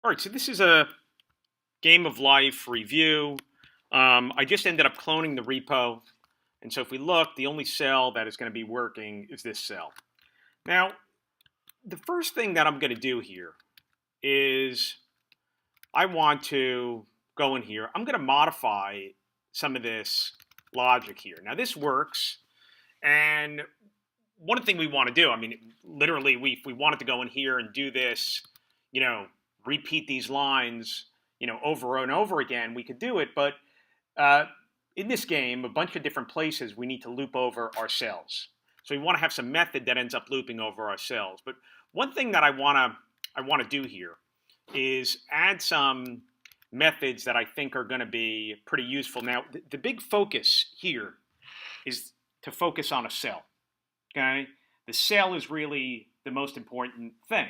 All right, so this is a game of life review. I just ended up cloning the repo. And so if we look, the only cell that is going to be working is this cell. Now, the first thing that I'm going to do here is I want to go in here. I'm going to modify some of this logic here. Now, this works. And one thing we want to do, I mean, literally, if we wanted to go in here and do this, repeat these lines, over and over again, we could do it. But in this game, a bunch of different places, we need to loop over our cells. So we want to have some method that ends up looping over our cells. But one thing that I want to do here is add some methods that I think are going to be pretty useful. Now, the big focus here is to focus on a cell. Okay, the cell is really the most important thing.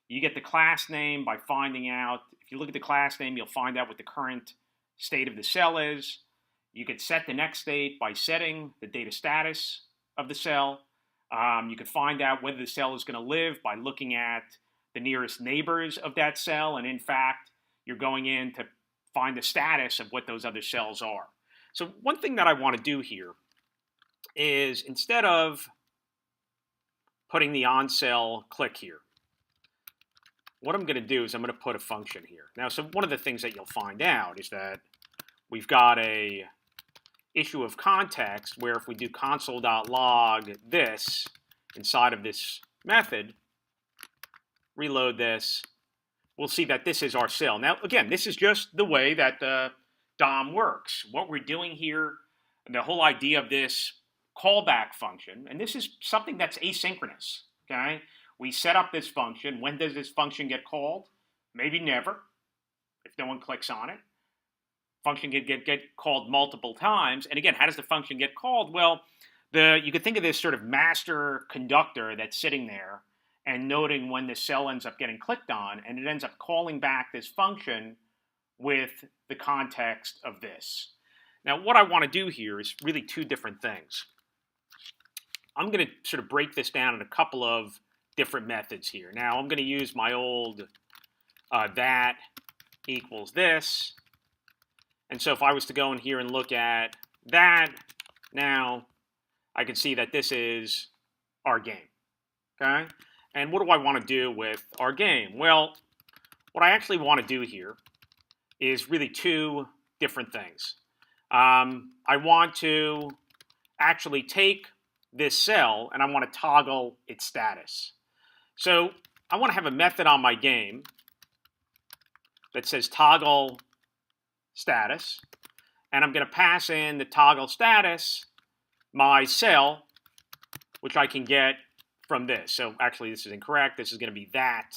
You get the class name by finding out. If you look at the class name, you'll find out what the current state of the cell is. You could set the next state by setting the data status of the cell. You could find out whether the cell is going to live by looking at the nearest neighbors of that cell. And in fact, you're going in to find the status of what those other cells are. So one thing that I want to do here is instead of putting the on cell click here, what I'm going to do is I'm going to put a function here. Now, so one of the things that you'll find out is that we've got a issue of context where if we do console.log this inside of this method, reload this, we'll see that this is our cell. Now, again, this is just the way that the DOM works. What we're doing here, the whole idea of this callback function, and this is something that's asynchronous, okay? We set up this function. When does this function get called? Maybe never, if no one clicks on it. Function can get called multiple times. And again, how does the function get called? Well, you could think of this sort of master conductor that's sitting there and noting when the cell ends up getting clicked on, and it ends up calling back this function with the context of this. Now, what I want to do here is really two different things. I'm going to sort of break this down in a couple of different methods here. Now, I'm going to use my old that equals this. And so if I was to go in here and look at that, now I can see that this is our game, okay? And what do I want to do with our game? Well, what I actually want to do here is really two different things. I want to actually take this cell and I want to toggle its status. So I want to have a method on my game that says toggle status, and I'm going to pass in the toggle status my cell, which I can get from this. So actually this is incorrect. This is going to be that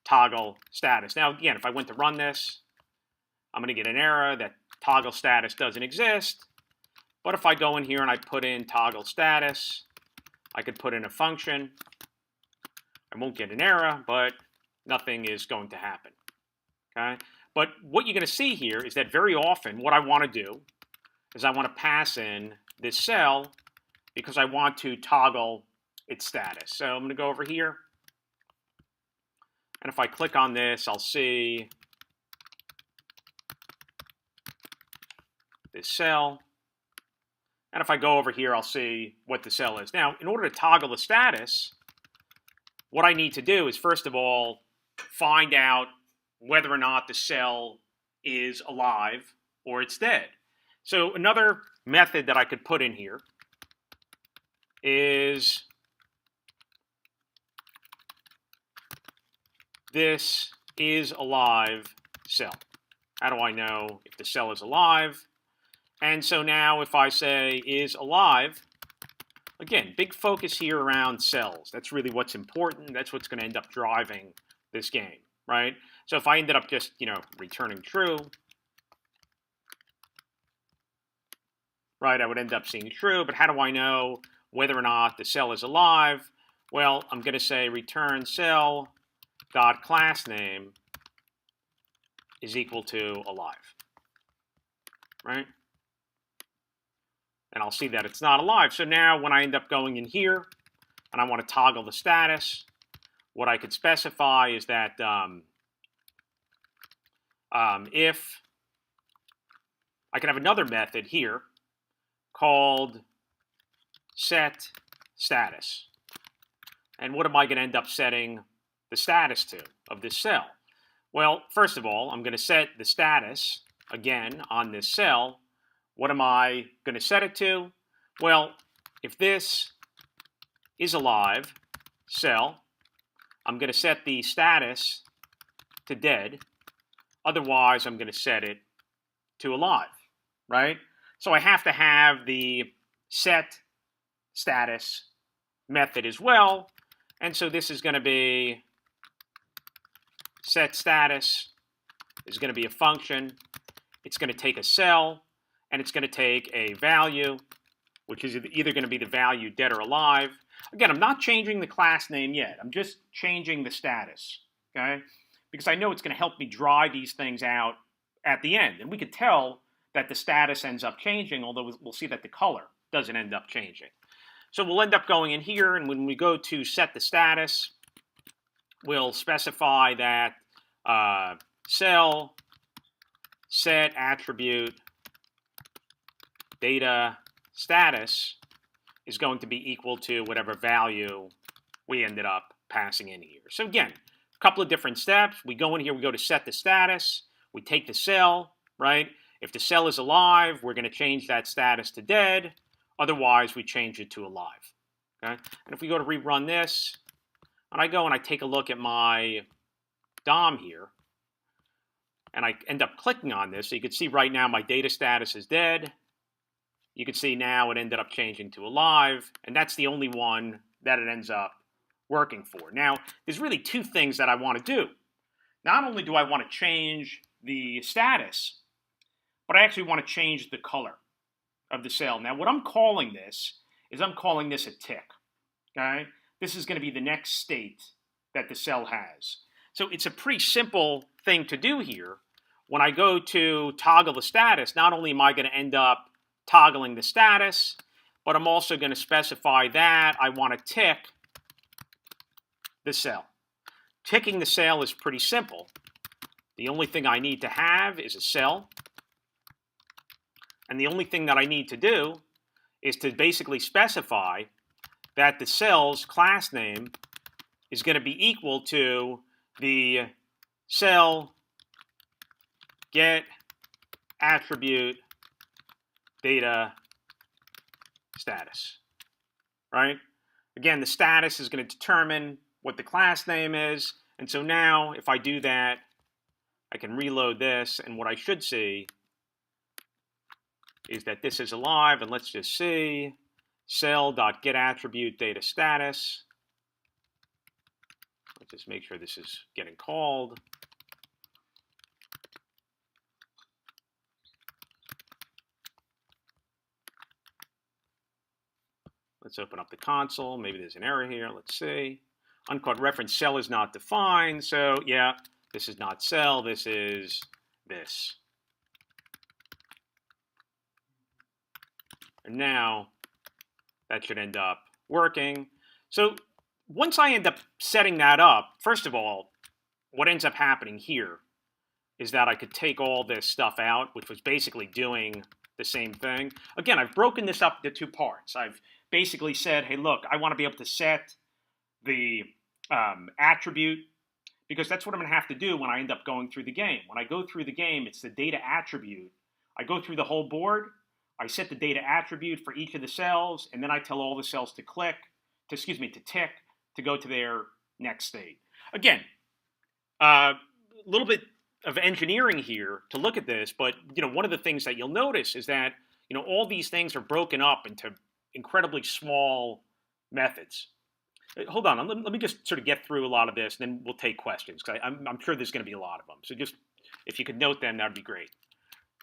toggle status. Now again, if I went to run this, I'm going to get an error that toggle status doesn't exist. But if I go in here and I put in toggle status, I could put in a function. I won't get an error, but nothing is going to happen. Okay? But what you're going to see here is that very often what I want to do is I want to pass in this cell because I want to toggle its status. So I'm going to go over here. And if I click on this, I'll see this cell. And if I go over here, I'll see what the cell is. Now, in order to toggle the status, what I need to do is, first of all, find out whether or not the cell is alive or it's dead. So another method that I could put in here is this is alive cell. How do I know if the cell is alive? And so now if I say is alive, again, big focus here around cells. That's really what's important. That's what's going to end up driving this game, right? So if I ended up just, returning true, right, I would end up seeing true. But how do I know whether or not the cell is alive? Well, I'm going to say return cell dot class name is equal to alive, right? And I'll see that it's not alive. So now when I end up going in here and I want to toggle the status, what I could specify is that if I can have another method here called set status. And what am I going to end up setting the status to of this cell? Well, first of all, I'm going to set the status, again, on this cell. What am I going to set it to? Well, if this is a live cell, I'm going to set the status to dead. Otherwise, I'm going to set it to alive, right? So I have to have the set status method as well. And so this is going to be set status is going to be a function. It's going to take a cell, and it's going to take a value, which is either going to be the value dead or alive. Again, I'm not changing the class name yet. I'm just changing the status, okay? Because I know it's going to help me dry these things out at the end. And we could tell that the status ends up changing, although we'll see that the color doesn't end up changing. So we'll end up going in here, and when we go to set the status, we'll specify that cell set attribute data status is going to be equal to whatever value we ended up passing in here. So again, a couple of different steps. We go in here, we go to set the status, we take the cell, right? If the cell is alive, we're going to change that status to dead. Otherwise, we change it to alive. Okay? And if we go to rerun this, and I go and I take a look at my DOM here, and I end up clicking on this, so you can see right now my data status is dead. You can see now it ended up changing to alive, and that's the only one that it ends up working for. Now, there's really two things that I want to do. Not only do I want to change the status, but I actually want to change the color of the cell. Now, what I'm calling this is I'm calling this a tick, okay? This is going to be the next state that the cell has. So it's a pretty simple thing to do here. When I go to toggle the status, not only am I going to end up toggling the status, but I'm also going to specify that I want to tick the cell. Ticking the cell is pretty simple. The only thing I need to have is a cell. And the only thing that I need to do is to basically specify that the cell's class name is going to be equal to the cell get attribute data status, right? Again, the status is going to determine what the class name is. And so now if I do that, I can reload this, and what I should see is that this is alive, and let's just see cell.getAttribute data status. Let's just make sure this is getting called. Let's open up the console. Maybe there's an error here. Let's see. Uncaught reference cell is not defined. So yeah, this is not cell. This is this. And now that should end up working. So once I end up setting that up, first of all, what ends up happening here is that I could take all this stuff out, which was basically doing the same thing. Again, I've broken this up into two parts. I've basically said, hey, look, I want to be able to set the attribute, because that's what I'm going to have to do when I end up going through the game. When I go through the game, it's the data attribute. I go through the whole board. I set the data attribute for each of the cells, and then I tell all the cells to tick, to go to their next state. Again, a little bit of engineering here to look at this, but one of the things that you'll notice is that all these things are broken up into incredibly small methods. Hold on, let me just sort of get through a lot of this, and then we'll take questions, because I'm sure there's going to be a lot of them. So just, if you could note them, that would be great.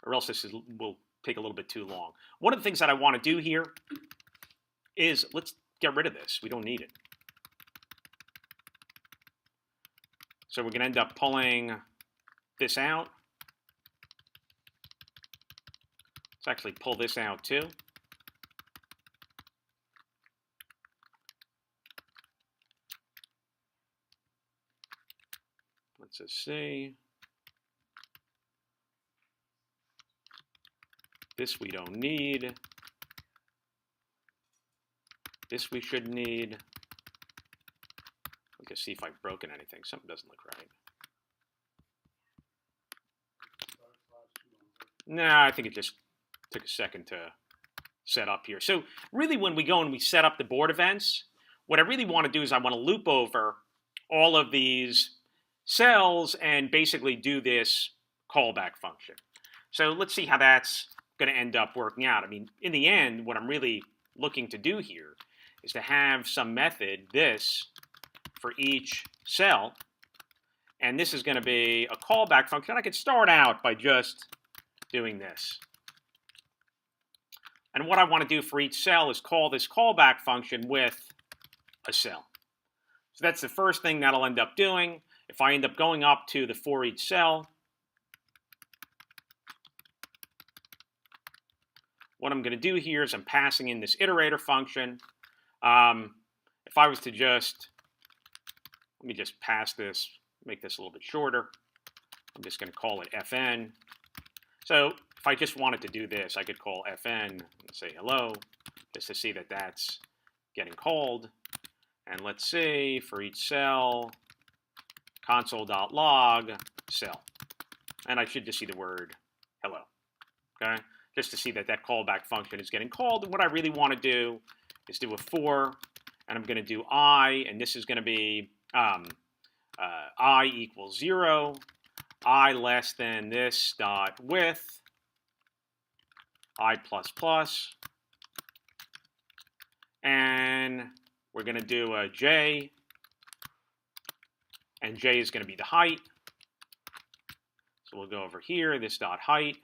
Or else this will take a little bit too long. One of the things that I want to do here is, let's get rid of this. We don't need it. So we're going to end up pulling this out. Let's actually pull this out too. Let's just see. This we don't need. This we should need. Let's see if I've broken anything. Something doesn't look right. Nah, I think it just took a second to set up here. So really when we go and we set up the board events, what I really want to do is I want to loop over all of these cells and basically do this callback function. So let's see how that's going to end up working out. I mean, in the end, what I'm really looking to do here is to have some method, this, for each cell. And this is going to be a callback function. I could start out by just doing this. And what I want to do for each cell is call this callback function with a cell. So that's the first thing that I'll end up doing. If I end up going up to the for each cell, what I'm going to do here is I'm passing in this iterator function. If I was to just, let me just pass this, make this a little bit shorter. I'm just going to call it fn. So if I just wanted to do this, I could call fn and say hello, just to see that that's getting called. And let's see, for each cell, console.log cell. And I should just see the word hello, okay? Just to see that that callback function is getting called. And what I really want to do is do a for, and I'm going to do I, and this is going to be I equals 0, I less than this dot with I plus plus, and we're going to do a j, and j is going to be the height. So we'll go over here, this dot height,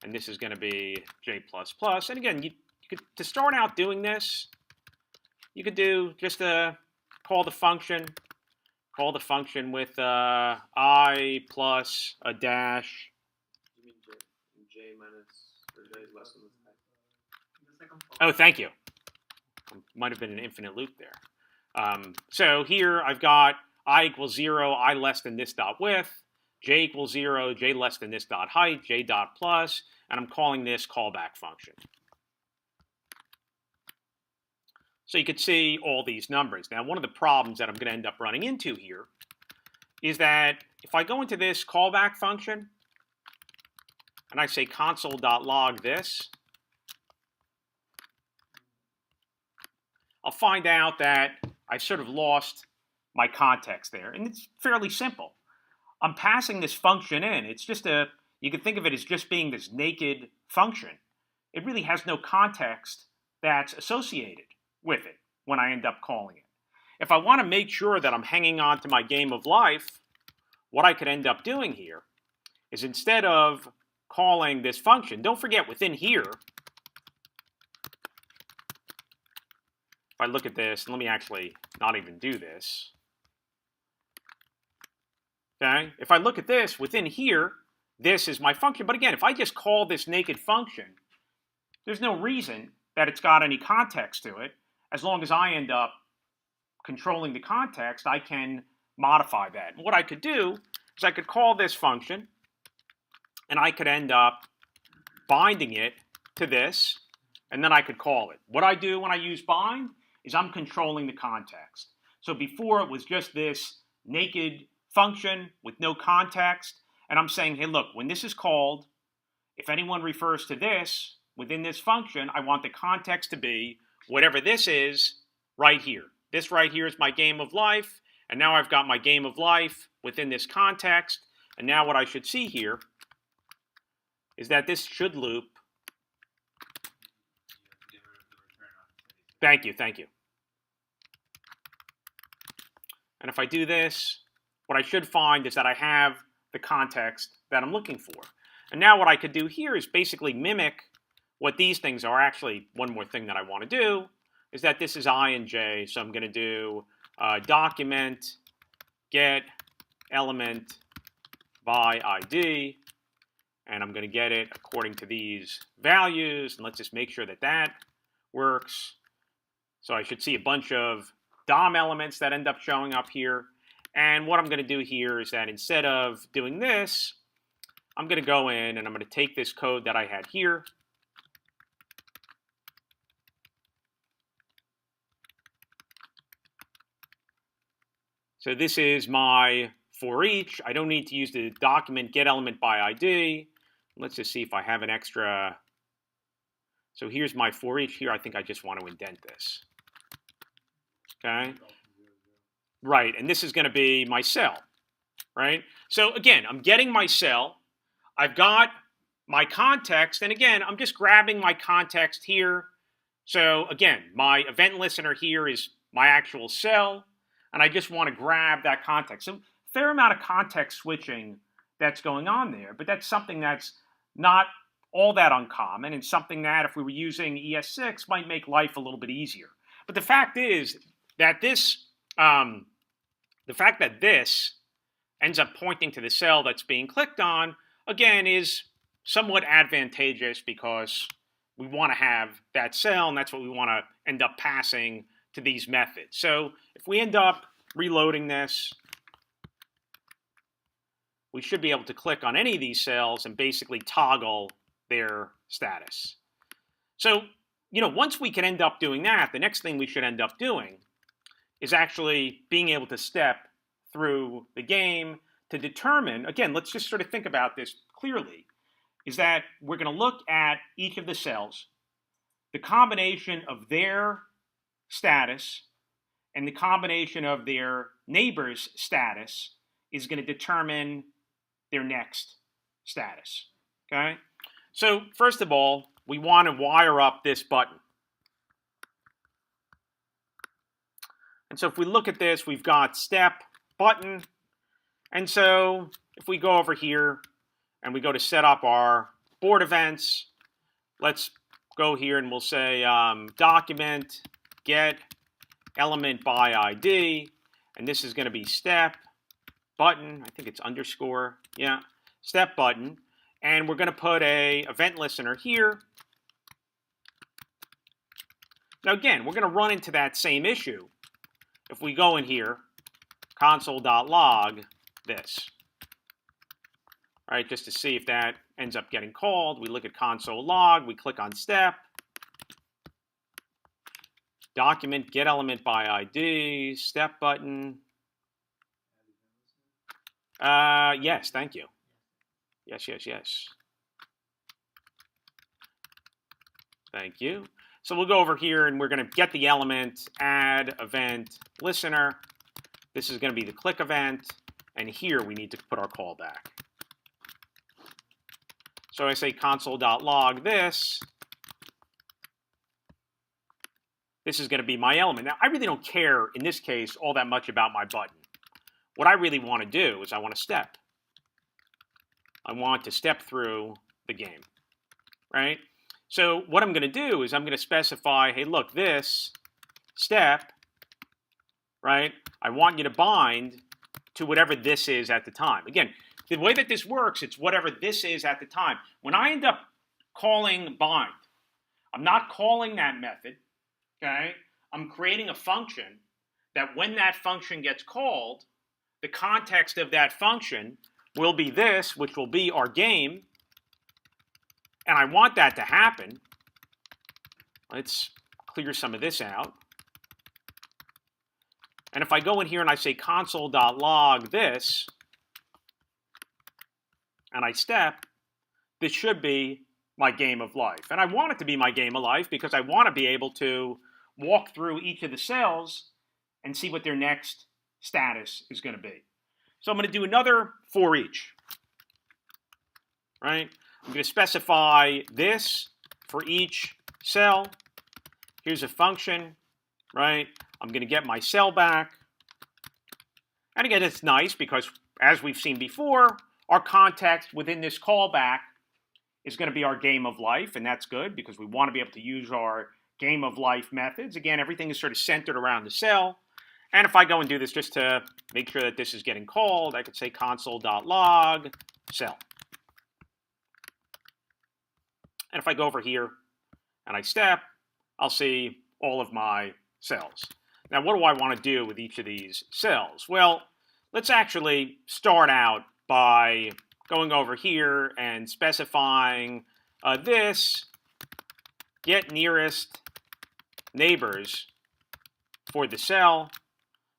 and this is going to be j plus plus. And again, you could, to start out doing this, you could do just call the function with I plus a dash. You mean j minus, or j is less than the second? Oh, thank you. Might have been an infinite loop there. So here I've got I equals 0, I less than this dot width, j equals 0, j less than this dot height, j dot plus, and I'm calling this callback function. So you could see all these numbers. Now, one of the problems that I'm going to end up running into here is that if I go into this callback function and I say console.log this, I'll find out that I've sort of lost my context there. And it's fairly simple. I'm passing this function in. It's just you can think of it as just being this naked function. It really has no context that's associated with it when I end up calling it. If I want to make sure that I'm hanging on to my game of life, what I could end up doing here is instead of calling this function, don't forget within here, if I look at this, let me actually not even do this. Okay, if I look at this, within here, this is my function. But again, if I just call this naked function, there's no reason that it's got any context to it. As long as I end up controlling the context, I can modify that. And what I could do is I could call this function, and I could end up binding it to this, and then I could call it. What I do when I use bind is I'm controlling the context. So before it was just this naked function with no context, and I'm saying, hey, look, when this is called, if anyone refers to this within this function, I want the context to be whatever this is right here. This right here is my game of life, and now I've got my game of life within this context, and now what I should see here is that this should loop. Thank you. And if I do this, what I should find is that I have the context that I'm looking for. And now what I could do here is basically mimic what these things are. Actually, one more thing that I want to do is that this is I and j, so I'm going to do document get element by ID, and I'm going to get it according to these values, and let's just make sure that that works. So I should see a bunch of DOM elements that end up showing up here, and what I'm going to do here is that instead of doing this, I'm going to go in and I'm going to take this code that I had here. So this is my for each. I don't need to use the document get element by ID. Let's just see if I have an extra. So here's my for each here. I think I just want to indent this. Okay. Right, and this is going to be my cell, right? So again, I'm getting my cell. I've got my context, and again, I'm just grabbing my context here. So again, my event listener here is my actual cell, and I just want to grab that context. So fair amount of context switching that's going on there, but that's something that's not all that uncommon, and something that if we were using ES6 might make life a little bit easier. But the fact is that this ends up pointing to the cell that's being clicked on, again, is somewhat advantageous because we want to have that cell, and that's what we want to end up passing to these methods. So if we end up reloading this, we should be able to click on any of these cells and basically toggle their status. So, once we can end up doing that, the next thing we should end up doing is actually being able to step through the game to determine, again, let's just sort of think about this clearly, is that we're going to look at each of the cells, the combination of their status and the combination of their neighbor's status is going to determine their next status, okay? So first of all, we want to wire up this button. And so if we look at this, we've got step, button. And so if we go over here and we go to set up our board events, let's go here and we'll say document get element by ID. And this is going to be step, button. I think it's underscore. Yeah, step, button. And we're going to put a event listener here. Now again, we're going to run into that same issue. If we go in here, console.log this. All right, just to see if that ends up getting called, we look at console log, we click on step, document get element by ID, step button. Yes, thank you. Yes. Thank you. So we'll go over here and we're going to get the element, add event listener. This is going to be the click event. And here we need to put our callback. So I say console.log this. This is going to be my element. Now, I really don't care, in this case, all that much about my button. What I really want to do is I want to step. I want to step through the game, right? So what I'm going to do is I'm going to specify, hey, look, this step, right, I want you to bind to whatever this is at the time. Again, the way that this works, it's whatever this is at the time. When I end up calling bind, I'm not calling that method, okay? I'm creating a function that when that function gets called, the context of that function will be this, which will be our game, and I want that to happen. Let's clear some of this out. And if I go in here and I say console.log this, and I step, this should be my game of life. And I want it to be my game of life because I want to be able to walk through each of the cells and see what their next status is going to be. So I'm going to do another for each, right? I'm going to specify this for each cell. Here's a function, right? I'm going to get my cell back. And again, it's nice because, as we've seen before, our context within this callback is going to be our game of life, and that's good because we want to be able to use our game of life methods. Again, everything is sort of centered around the cell. And if I go and do this just to make sure that this is getting called, I could say console.log cell. And if I go over here and I step, I'll see all of my cells. Now, what do I want to do with each of these cells? Well, let's actually start out by going over here and specifying this get nearest neighbors for the cell.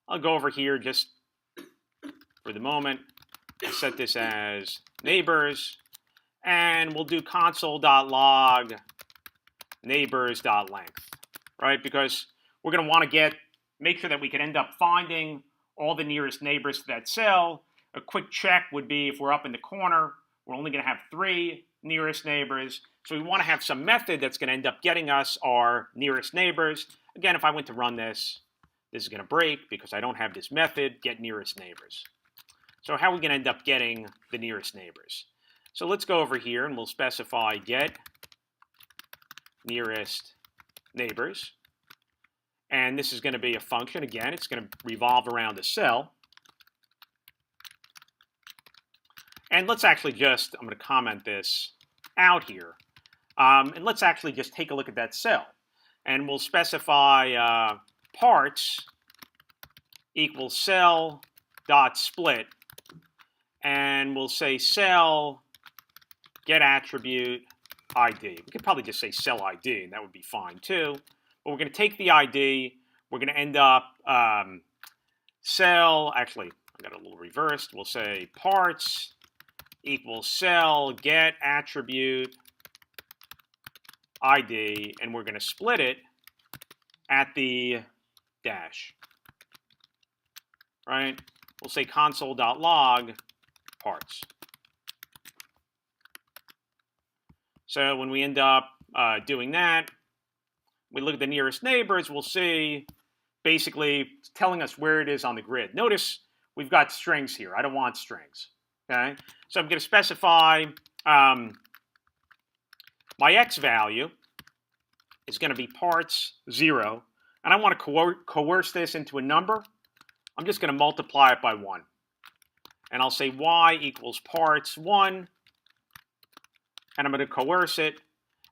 I'll go over here just for the moment. I'll set this as neighbors, and we'll do console.log neighbors.length, right? Because we're going to want to make sure that we can end up finding all the nearest neighbors to that cell. A quick check would be if we're up in the corner, we're only going to have 3 nearest neighbors. So we want to have some method that's going to end up getting us our nearest neighbors. Again, if I went to run this, this is going to break because I don't have this method, get nearest neighbors. So how are we going to end up getting the nearest neighbors? So let's go over here and we'll specify get nearest neighbors. And this is going to be a function. Again, it's going to revolve around a cell. And let's actually just, I'm going to comment this out here. And let's actually just take a look at that cell. And we'll specify parts equals cell dot split. And we'll say cell get attribute ID. We could probably just say cell ID, and that would be fine too. But we're going to take the ID. We're going to end up cell, actually, I got a little reversed. We'll say parts equals cell get attribute ID, and we're going to split it at the dash, right? We'll say console.log parts. So when we end up doing that, we look at the nearest neighbors, we'll see basically telling us where it is on the grid. Notice we've got strings here. I don't want strings. Okay, so I'm going to specify my x value is going to be parts 0, and I want to coerce this into a number. I'm just going to multiply it by 1, and I'll say y equals parts 1, and I'm going to coerce it,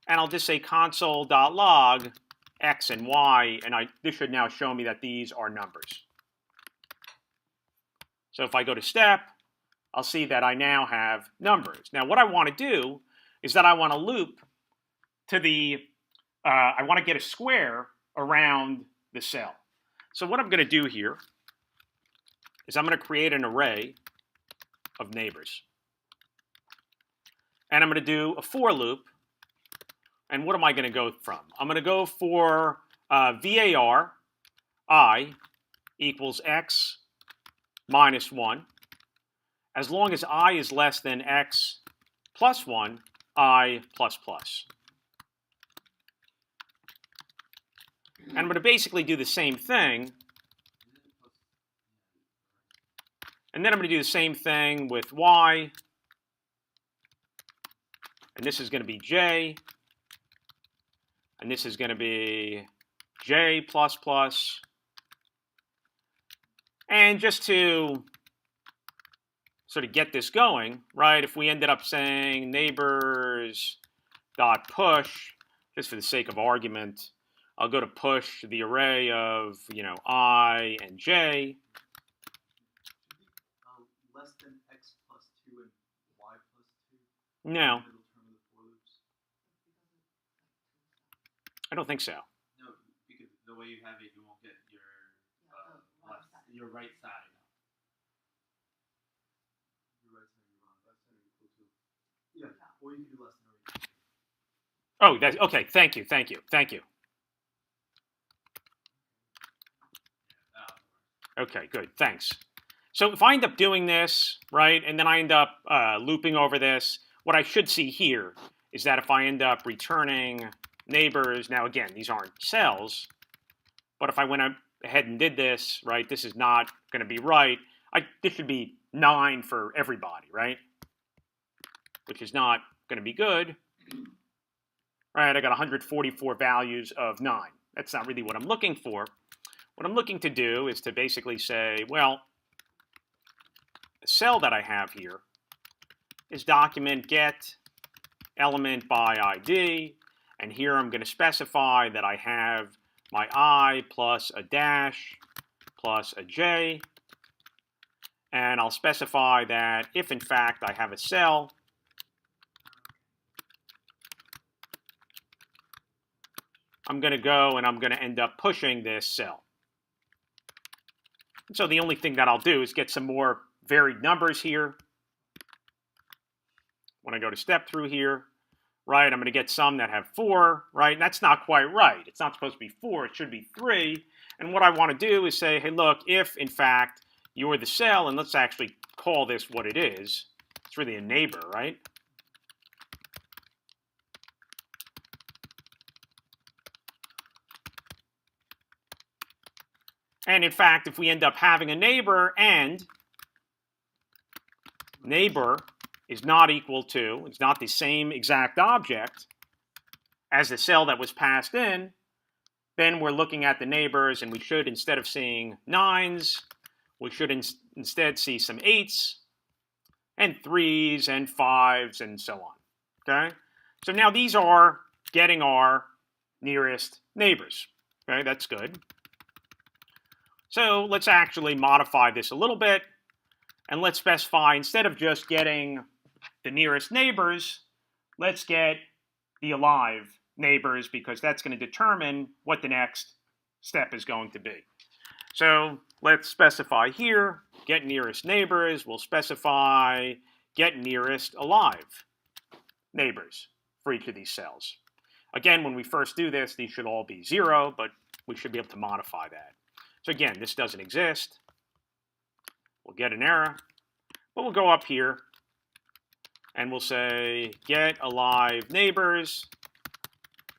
and I'll just say console.log x and y, and this should now show me that these are numbers. So if I go to step, I'll see that I now have numbers. Now, what I want to do is that I want to loop to the, I want to get a square around the cell. So what I'm going to do here is I'm going to create an array of neighbors. And I'm going to do a for loop. And what am I going to go from? I'm going to go for var I equals x minus 1. As long as I is less than x plus 1, I plus plus. And I'm going to basically do the same thing. And then I'm going to do the same thing with y. And this is going to be j. And this is going to be j plus plus. And just to sort of get this going, right, if we ended up saying neighbors dot push, just for the sake of argument, I'll go to push the array of, I and j. Less than x plus 2 and y plus 2? No, I don't think so. No, because the way you have it, you won't get your right side. Your right side, your left side are equal to. Yeah, or you can do less than or equal to. Oh, that's okay. Thank you. Okay, good. Thanks. So if I end up doing this, right, and then I end up looping over this, what I should see here is that if I end up returning neighbors, now again, these aren't cells, but if I went ahead and did this, right, this is not going to be right. This should be 9 for everybody, right? Which is not going to be good. Right, I got 144 values of 9. That's not really what I'm looking for. What I'm looking to do is to basically say, well, the cell that I have here is document get element by ID, and here I'm going to specify that I have my I plus a dash plus a j, And I'll specify that if, in fact, I have a cell I'm going to go and I'm going to end up pushing this cell. And so the only thing that I'll do is get some more varied numbers here. When I go to step through here, right, I'm going to get some that have 4, right? And that's not quite right. It's not supposed to be 4. It should be 3. And what I want to do is say, hey, look, if, in fact, you're the cell, and let's actually call this what it is. It's really a neighbor, right? And in fact, if we end up having a neighbor and neighbor is not equal to, it's not the same exact object as the cell that was passed in, then we're looking at the neighbors and we should, instead of seeing 9s, we should instead see some 8s and 3s and 5s and so on, okay? So now these are getting our nearest neighbors, okay? That's good. So let's actually modify this a little bit, and let's specify, instead of just getting the nearest neighbors, let's get the alive neighbors, because that's going to determine what the next step is going to be. So let's specify here, get nearest neighbors. We'll specify get nearest alive neighbors for each of these cells. Again, when we first do this, these should all be 0, but we should be able to modify that. So again, this doesn't exist. We'll get an error, but we'll go up here and we'll say get alive neighbors.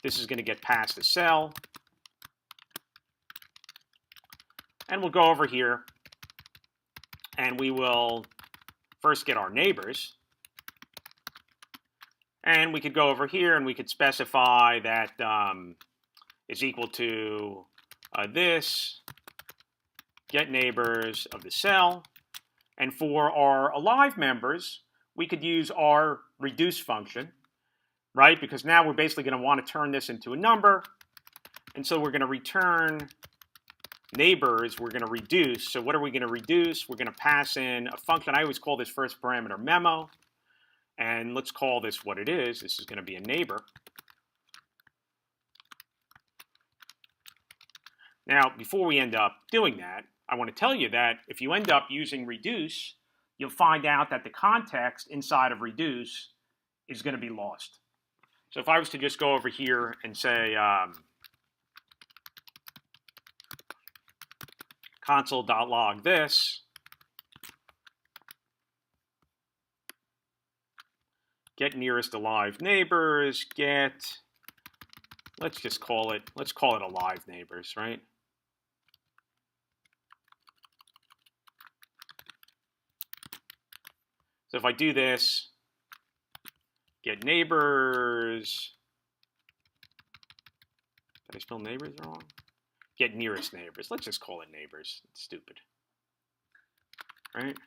This is going to get past the cell. And we'll go over here and we will first get our neighbors. And we could go over here and we could specify that is equal to this, get neighbors of the cell. And for our alive members, we could use our reduce function, right? Because now we're basically going to want to turn this into a number. And so we're going to return neighbors. We're going to reduce. So what are we going to reduce? We're going to pass in a function. I always call this first parameter memo. And let's call this what it is. This is going to be a neighbor. Now, before we end up doing that, I want to tell you that if you end up using reduce, you'll find out that the context inside of reduce is going to be lost. So if I was to just go over here and say console.log this, get nearest alive neighbors, get, let's call it alive neighbors, right? So if I do this, get neighbors, did I spell neighbors wrong? Get nearest neighbors. Let's just call it neighbors. It's stupid, right?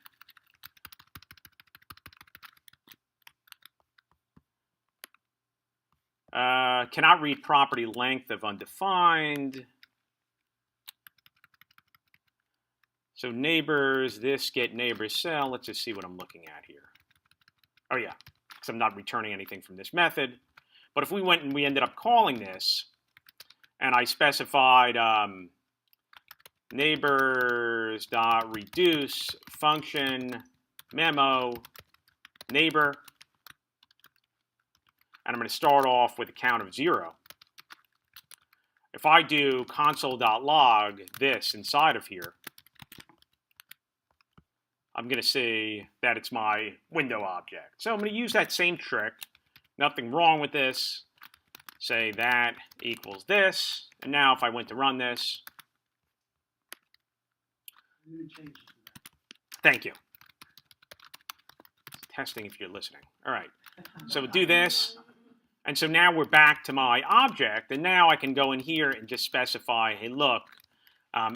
Cannot read property length of undefined. So neighbors, this get neighbors cell. Let's just see what I'm looking at here. Oh yeah, because I'm not returning anything from this method. But if we went and we ended up calling this, and I specified neighbors.reduce function memo neighbor, and I'm going to start off with a count of 0. If I do console.log this inside of here, I'm going to see that it's my window object. So I'm going to use that same trick. Nothing wrong with this. Say that equals this. And now if I went to run this. Thank you. Testing if you're listening. All right. So we'll do this. And so now we're back to my object. And now I can go in here and just specify, hey, look,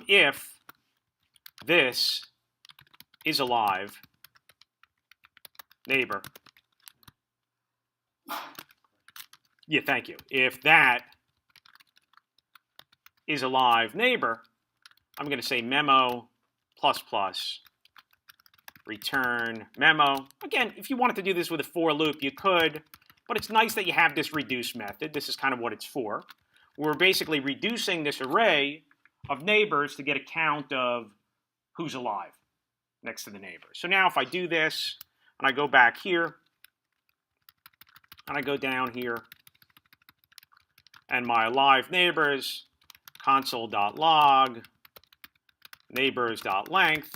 if this is alive neighbor. Yeah, thank you. If that is alive neighbor, I'm going to say memo ++ return memo. Again, if you wanted to do this with a for loop, you could, but it's nice that you have this reduce method. This is kind of what it's for. We're basically reducing this array of neighbors to get a count of who's alive next to the neighbor. So now if I do this, and I go back here, and I go down here, and my alive neighbors, console.log, neighbors.length,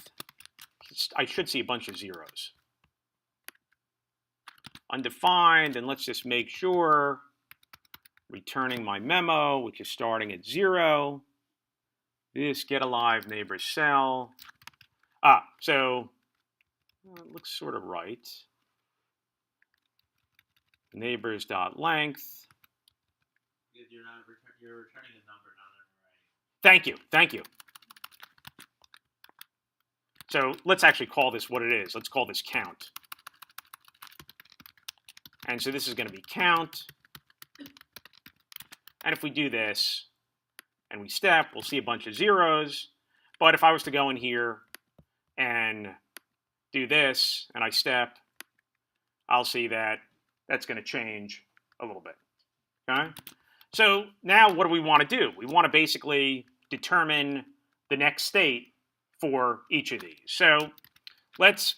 I should see a bunch of zeros. Undefined, and let's just make sure, returning my memo, which is starting at 0. This get alive neighbor cell. So it looks sort of right. Neighbors.length. You're returning a number, not an array. Thank you, thank you. So let's actually call this what it is. Let's call this count. And so this is going to be count. And if we do this and we step, we'll see a bunch of zeros. But if I was to go in here and do this and I step, I'll see that that's going to change a little bit. Okay? So now what do we want to do? We want to basically determine the next state for each of these. So let's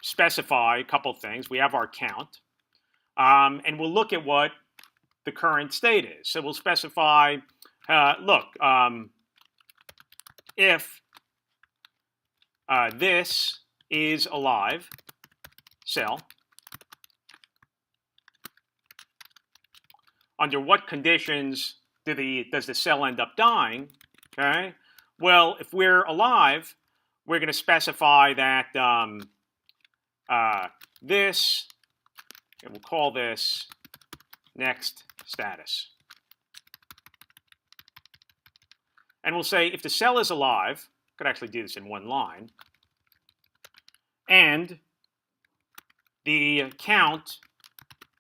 specify a couple things. We have our count, and we'll look at what the current state is. So we'll specify, if this is alive cell, under what conditions does the cell end up dying? Okay. Well, if we're alive, we're going to specify that this, and we'll call this next status. And we'll say if the cell is alive, I could actually do this in one line, and the count,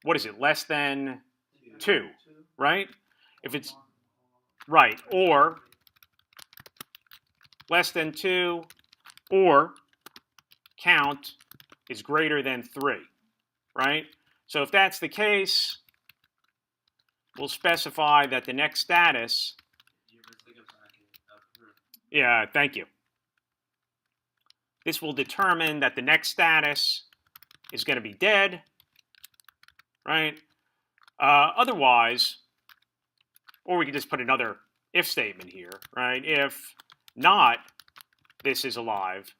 what is it, less than 2, right? If it's, right, or less than 2, or count is greater than 3, right? So if that's the case, we'll specify that the next status, yeah, thank you. This will determine that the next status is going to be dead, right? Otherwise, or we could just put another if statement here, right? If not, this is alive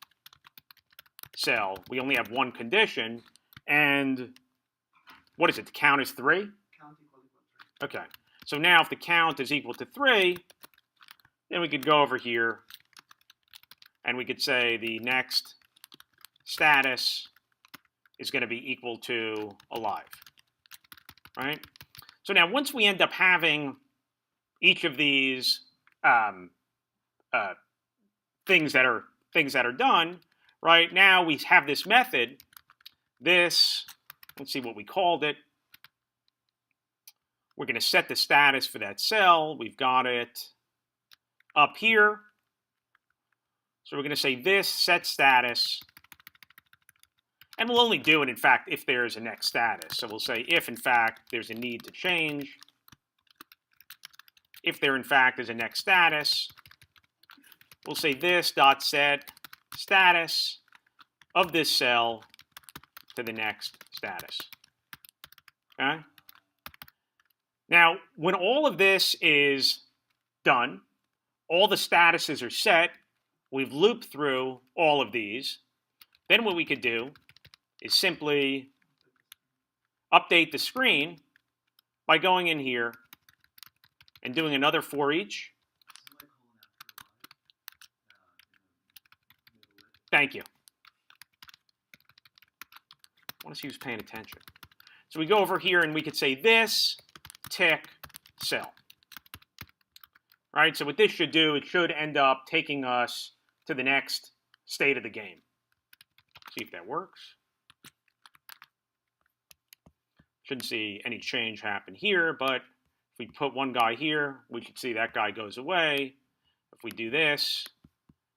cell. We only have one condition, and what is it? The count is 3? Count equal to 3. Okay. So now if the count is equal to 3, then we could go over here, and we could say the next status is going to be equal to alive, right? So now once we end up having each of these things that are done, right? Now we have this method. This, let's see what we called it. We're going to set the status for that cell. We've got it up here. So we're going to say this set status, and we'll only do it, in fact, if there's a next status. So we'll say if, in fact, there's a need to change. If there, in fact, is a next status, we'll say this dot set status of this cell to the next status. Okay? Now, when all of this is done, all the statuses are set, we've looped through all of these, then what we could do is simply update the screen by going in here and doing another for each. Thank you. I want to see who's paying attention. So we go over here and we could say this tick cell. Right? So what this should do, it should end up taking us to the next state of the game. See if that works. Shouldn't see any change happen here, but if we put one guy here, we should see that guy goes away. If we do this,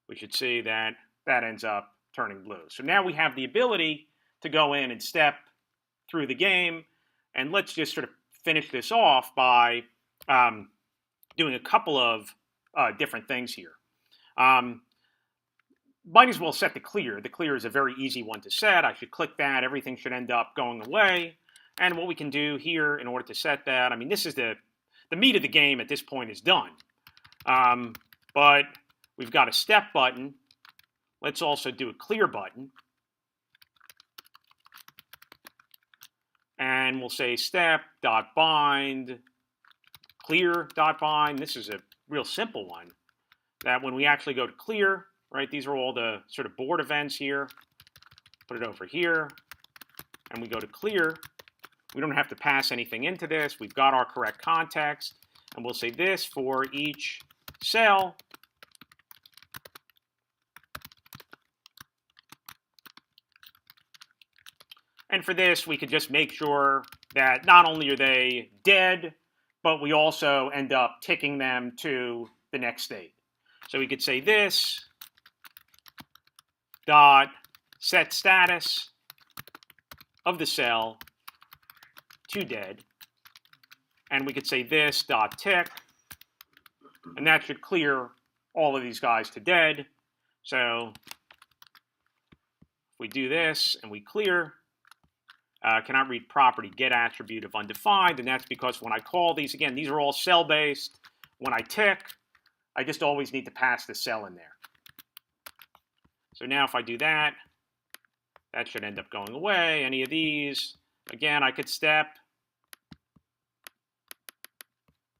we should see that that ends up turning blue. So now we have the ability to go in and step through the game. And let's just sort of finish this off by doing a couple of different things here. Might as well set the clear. The clear is a very easy one to set. I should click that. Everything should end up going away. And what we can do here in order to set that, I mean, this is the meat of the game at this point is done. But we've got a step button. Let's also do a clear button. And we'll say step.bind, clear.bind. This is a real simple one. That when we actually go to clear, right, these are all the sort of board events here. Put it over here. And we go to clear. We don't have to pass anything into this. We've got our correct context. And we'll say this for each cell. And for this, we could just make sure that not only are they dead, but we also end up ticking them to the next state. So we could say this dot set status of the cell to dead. And we could say this dot tick. And that should clear all of these guys to dead. So if we do this and we clear, cannot read property get attribute of undefined, and that's because when I call these, again, these are all cell-based. When I tick, I just always need to pass the cell in there. So now if I do that, that should end up going away. Any of these, again, I could step,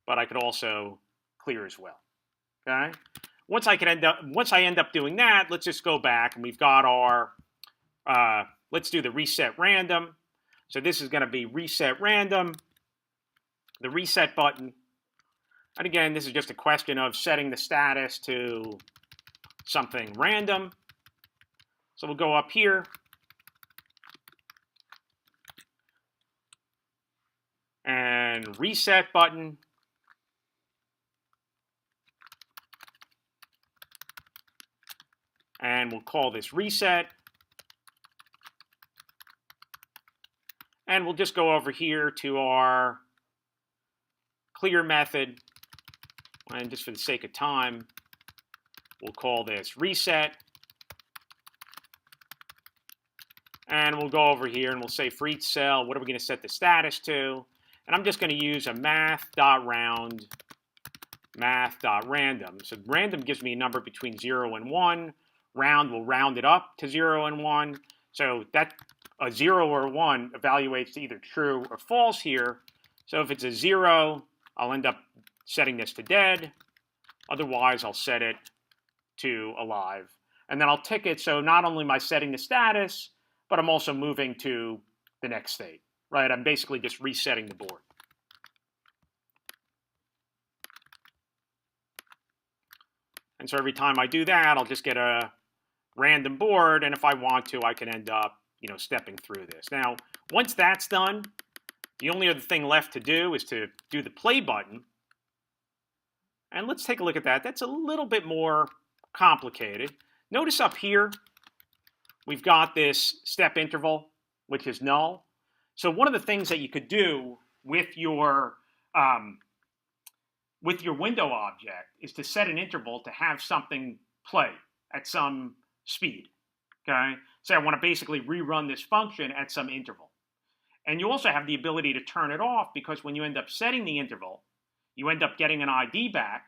but I could also clear as well. Okay. Once I end up doing that, let's just go back and we've got our. Let's do the reset random. So this is going to be reset random, the reset button. And again, this is just a question of setting the status to something random. So we'll go up here. And reset button. And we'll call this reset. And we'll just go over here to our clear method. And just for the sake of time, we'll call this reset. And we'll go over here and we'll say for each cell, what are we going to set the status to? And I'm just going to use a math.round, math.random. So random gives me a number between 0 and 1. Round will round it up to 0 and 1. So that a 0 or a 1 evaluates to either true or false here. So if it's a 0, I'll end up setting this to dead. Otherwise, I'll set it to alive. And then I'll tick it, so not only am I setting the status, but I'm also moving to the next state, right? I'm basically just resetting the board. And so every time I do that, I'll just get a random board, and if I want to, I can end up, stepping through this. Now, once that's done, the only other thing left to do is to do the play button. And let's take a look at that. That's a little bit more complicated. Notice up here, we've got this step interval, which is null. So one of the things that you could do with your window object is to set an interval to have something play at some speed. Okay? So I want to basically rerun this function at some interval. And you also have the ability to turn it off because when you end up setting the interval, you end up getting an ID back,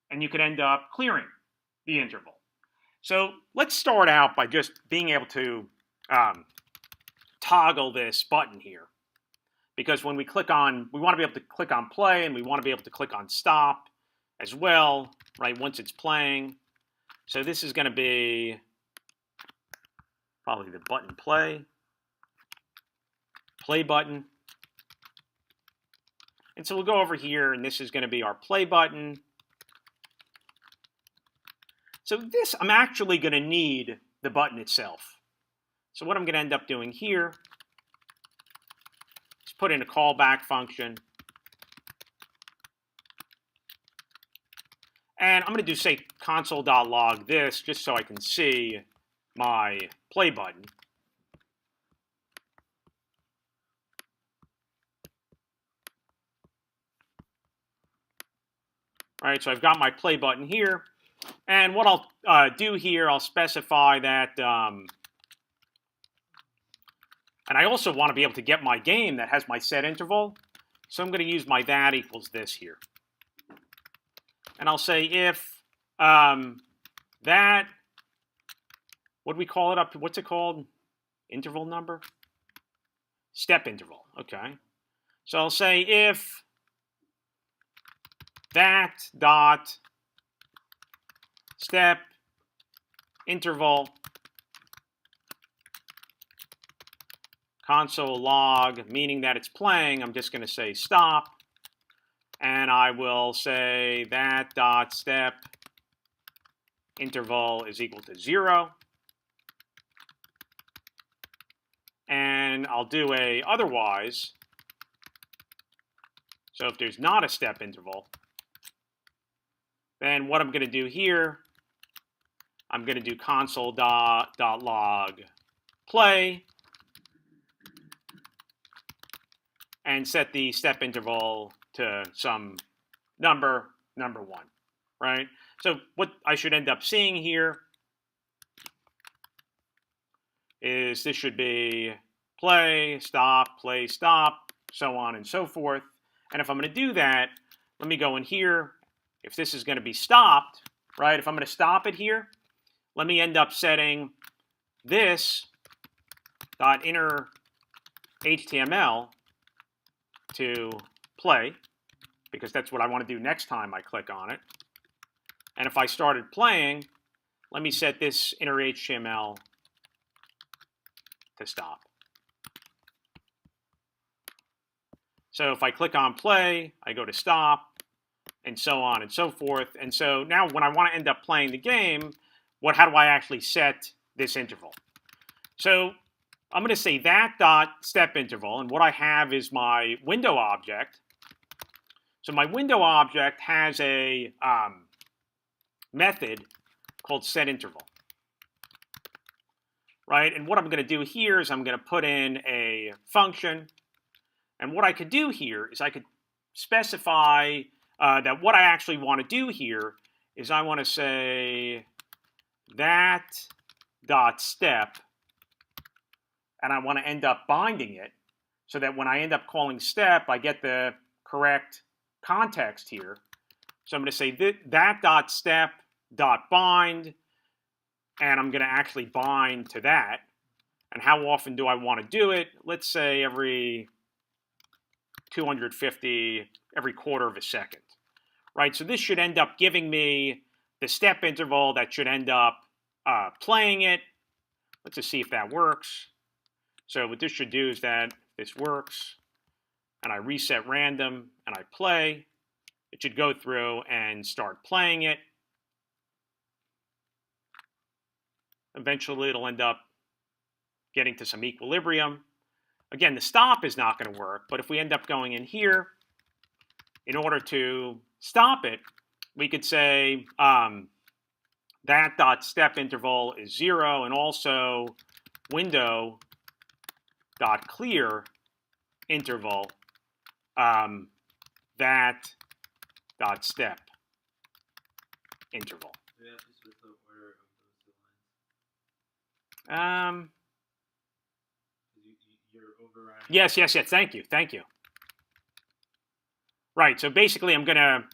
and you could end up clearing the interval. So let's start out by just being able to toggle this button here. Because when we click on, we want to be able to click on play, and we want to be able to click on stop as well, right, once it's playing. So this is going to be probably the button play button. And so we'll go over here, and this is going to be our play button. So this, I'm actually going to need the button itself. So what I'm going to end up doing here is put in a callback function. And I'm going to do, say, console.log this, just so I can see my play button. All right, so I've got my play button here. And what I'll do here, I'll specify that, and I also want to be able to get my game that has my set interval. So I'm going to use my that equals this here. And I'll say if that, what do we call it up? What's it called? Interval number? Step interval, okay. So I'll say if that dot step interval console log, meaning that it's playing, I'm just going to say stop. And I will say that dot step interval is equal to 0. And I'll do a otherwise. So if there's not a step interval, then what I'm going to do here, I'm going to do console.log play and set the step interval to some number 1, right? So what I should end up seeing here is this should be play, stop, so on and so forth. And if I'm going to do that, let me go in here. If this is going to be stopped, right? If I'm going to stop it here, let me end up setting this dot inner HTML to play, because that's what I want to do next time I click on it. And if I started playing, let me set this inner HTML to stop. So if I click on play, I go to stop, and so on and so forth. And so now when I want to end up playing the game, how do I actually set this interval? So I'm going to say that dot step interval, and what I have is my window object. So my window object has a method called setInterval, right? And what I'm going to do here is I'm going to put in a function. And what I could do here is I could specify that what I actually want to do here is I want to say that dot step, and I want to end up binding it so that when I end up calling step, I get the correct context here. So I'm going to say that dot step dot bind, and I'm going to actually bind to that. And how often do I want to do it? Let's say every 250, every quarter of a second, right? So this should end up giving me the step interval that should end up playing it. Let's just see if that works. So what this should do is that this works, and I reset random, and I play. It should go through and start playing it. Eventually, it'll end up getting to some equilibrium. Again, the stop is not going to work, but if we end up going in here, in order to stop it, we could say that dot step interval is 0, and also window dot clear interval that dot step interval. Do we have to switch the order of those two lines? You're overriding. Yes. Thank you. Right. So basically, I'm going to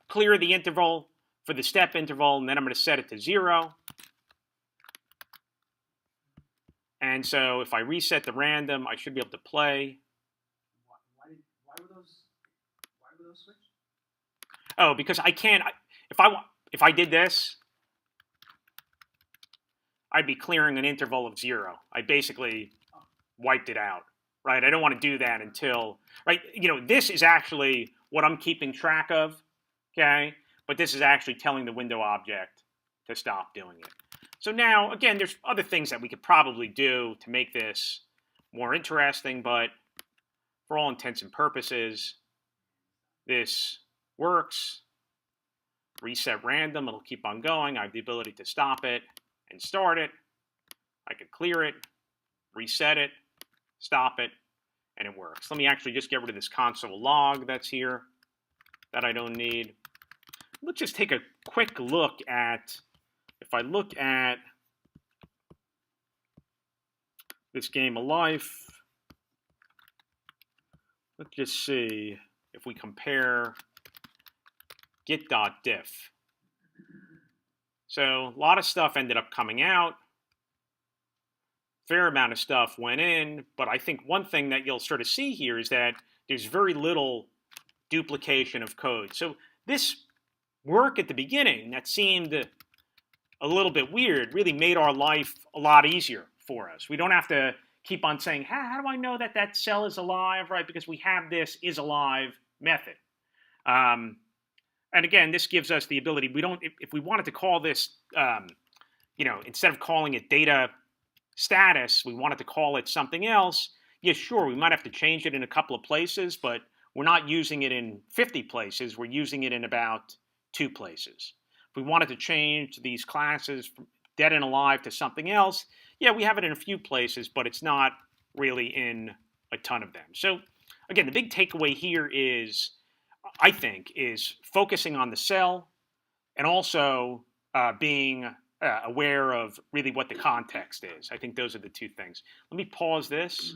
clear the interval for the step interval, and then I'm going to set it to 0. And so if I reset the random, I should be able to play. Why were those switched? Oh, because I can't. If I did this, I'd be clearing an interval of 0. I basically wiped it out, right? I don't want to do that until, right? You know, this is actually what I'm keeping track of, okay? But this is actually telling the window object to stop doing it. So now, again, there's other things that we could probably do to make this more interesting, but for all intents and purposes, this works. Reset random, it'll keep on going. I have the ability to stop it and start it. I could clear it, reset it, stop it, and it works. Let me actually just get rid of this console log that's here that I don't need. Let's just take a quick look at, if I look at this game of life, let's just see if we compare git.diff. So a lot of stuff ended up coming out. Fair amount of stuff went in, but I think one thing that you'll sort of see here is that there's very little duplication of code. So this work at the beginning that seemed a little bit weird really made our life a lot easier for us. We don't have to keep on saying, how do I know that that cell is alive, right? Because we have this is alive method. And again, this gives us the ability, if we wanted to call this, instead of calling it data status, we wanted to call it something else. Yeah, sure, we might have to change it in a couple of places, but we're not using it in 50 places. We're using it in about 2 places. If we wanted to change these classes from dead and alive to something else, yeah, we have it in a few places, but it's not really in a ton of them. So again, the big takeaway here is, I think, is focusing on the cell and also being aware of really what the context is. I think those are the 2 things. Let me pause this.